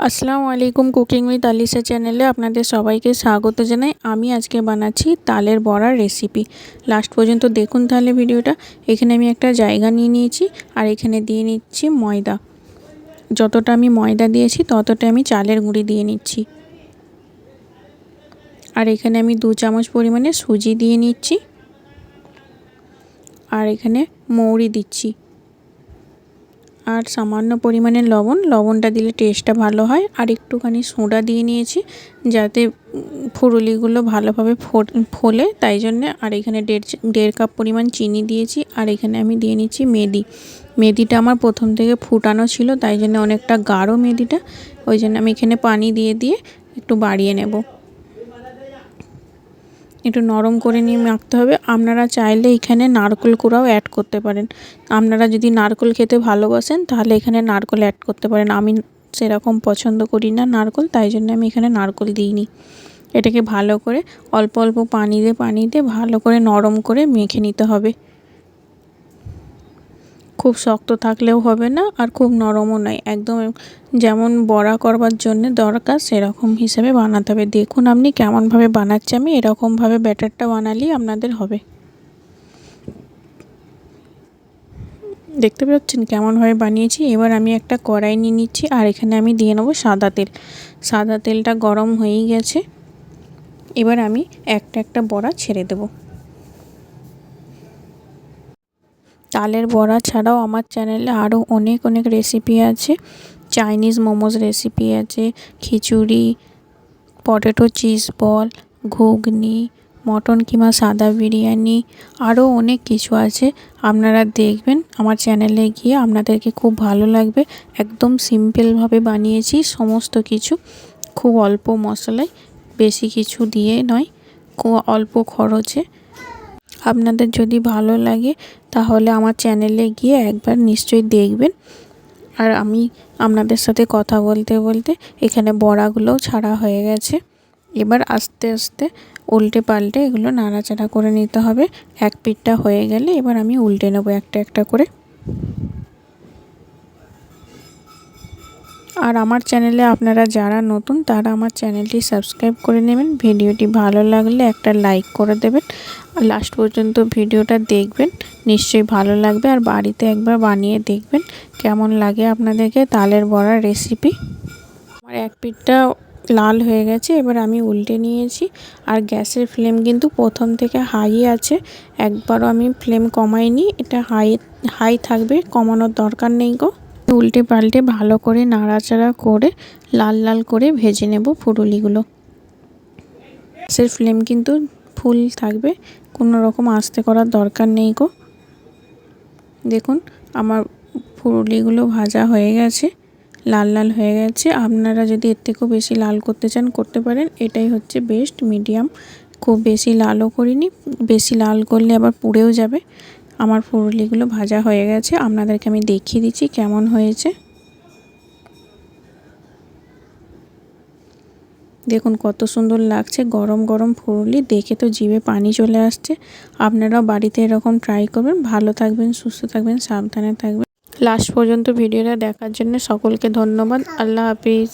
আসসালামু আলাইকুম cooking with Alisha চ্যানেলে আপনাদের সবাইকে স্বাগত জানাই। আমি আজকে বানাচ্ছি তালের বড়ার রেসিপি। লাস্ট পর্যন্ত দেখুন তাহলে ভিডিওটা। এখানে আমি একটা জায়গা নিয়ে নিয়েছি আর এখানে দিয়ে নিচ্ছি ময়দা। যতটা আমি ময়দা দিয়েছি ততটা আমি চালের গুঁড়ি দিয়ে নিচ্ছি। আর এখানে আমি 2 চামচ পরিমাণে সুজি দিয়ে নিচ্ছি। আর এখানে মৌরি দিচ্ছি। আর সামান্য পরিমাণে লবণটা দিলে টেস্টটা ভালো হয়। আর একটুখানি সোডা দিয়ে নিয়েছি যাতে ফুরুলিগুলো ভালোভাবে ফোলে, তাই জন্য। আর এখানে দেড় কাপ পরিমাণ চিনি দিয়েছি। আর এখানে আমি দিয়ে নিচ্ছি মেদিটা আমার প্রথম থেকে ফুটানো ছিল, তাই জন্য অনেকটা গাঢ় মেদিটা, ওই জন্য আমি এখানে পানি দিয়ে একটু বাড়িয়ে নেব। একটু নরম করে নিয়ে মাখতে হবে। আপনারা চাইলে এখানে নারকেল কোড়াও অ্যাড করতে পারেন। আপনারা যদি নারকেল খেতে ভালোবাসেন তাহলে এখানে নারকেল অ্যাড করতে পারেন। আমি সেরকম পছন্দ করি না নারকেল, তাই জন্য আমি এখানে নারকেল দিইনি। এটাকে ভালো করে অল্প অল্প পানি দিয়ে ভালো করে নরম করে মেখে নিতে হবে। খুব শক্ত থাকলেও হবে না আর খুব নরমও নয়, একদম যেমন বড়া করবার জন্য দরকার সেরকম হিসেবে বানাতে হবে। দেখুন আপনি কেমনভাবে বানাচ্ছি আমি, এরকমভাবে ব্যাটারটা বানালেই আপনাদের হবে। দেখতে পাচ্ছেন কেমনভাবে বানিয়েছি। এবার আমি একটা কড়াই নিয়ে নিচ্ছি আর এখানে আমি দিয়ে নেবো সাদা তেল। সাদা তেলটা গরম হয়েই গেছে। এবার আমি একটা বড়া ছেড়ে দেব। তালের বড়া ছাড়াও আমার চ্যানেলে আরও অনেক রেসিপি আছে। চাইনিজ মোমোস রেসিপি আছে, খিচুড়ি, পটেটো চিজ বল, ঘুগনি, মটন কিমা সাদা বিরিয়ানি, আরও অনেক কিছু আছে। আপনারা দেখবেন আমার চ্যানেলে গিয়ে, আপনাদেরকে খুব ভালো লাগবে। একদম সিম্পলভাবে বানিয়েছি সমস্ত কিছু, খুব অল্প মশলায়, বেশি কিছু দিয়ে নয়, অল্প খরচে। আপনাদের যদি ভালো লাগে তাহলে আমার চ্যানেলে গিয়ে একবার নিশ্চয়ই দেখবেন। আর আমি আপনাদের সাথে কথা বলতে এখানে বড়াগুলোও ছাড়া হয়ে গেছে। এবার আস্তে আস্তে উল্টে পাল্টে এগুলো নাড়াচাড়া করে নিতে হবে। এক পিঠটা হয়ে গেলে এবার আমি উল্টে নেব একটা করে। আর আমার চ্যানেলে আপনারা যারা নতুন তারা আমার চ্যানেলটি সাবস্ক্রাইব করে নেবেন। ভিডিওটি ভালো লাগলে একটা লাইক করে দেবেন। আর লাস্ট পর্যন্ত ভিডিওটা দেখবেন, নিশ্চয়ই ভালো লাগবে। আর বাড়িতে একবার বানিয়ে দেখবেন কেমন লাগে আপনাদেরকে তালের বড়ার রেসিপি। আমার এক পিঠটা লাল হয়ে গেছে, এবার আমি উল্টে নিয়েছি। আর গ্যাসের ফ্লেম কিন্তু প্রথম থেকে হাই আছে, একবারও আমি ফ্লেম কমাইনি। এটা হাই থাকবে, কমানোর দরকার নেই গো। উল্টে পাল্টে ভালো করে নাড়াচাড়া করে লাল করে ভেজে নেব ফুরুলিগুলো। গ্যাসের ফ্লেম কিন্তু ফুল থাকবে, কোনো রকম আস্তে করার দরকার নেই গো। দেখুন আমার ফুরুলিগুলো ভাজা হয়ে গেছে, লাল হয়ে গেছে। আপনারা যদি এর থেকেও বেশি লাল করতে চান করতে পারেন, এটাই হচ্ছে বেস্ট। মিডিয়াম, খুব বেশি লালও করিনি, বেশি লাল করলে আবার পুড়েও যাবে। আমার ফুরুলিগুলো ভাজা হয়ে গেছে, আপনাদেরকে আমি দেখিয়ে দিচ্ছি কেমন হয়েছে। দেখুন কত সুন্দর লাগছে, গরম গরম ফুরুলি, দেখে তো জিভে পানি চলে আসছে। আপনারাও বাড়িতে এরকম ট্রাই করবেন। ভালো থাকবেন, সুস্থ থাকবেন, সাবধানে থাকবেন। লাস্ট পর্যন্ত ভিডিওটা দেখার জন্য সকলকে ধন্যবাদ। আল্লাহ হাফিজ।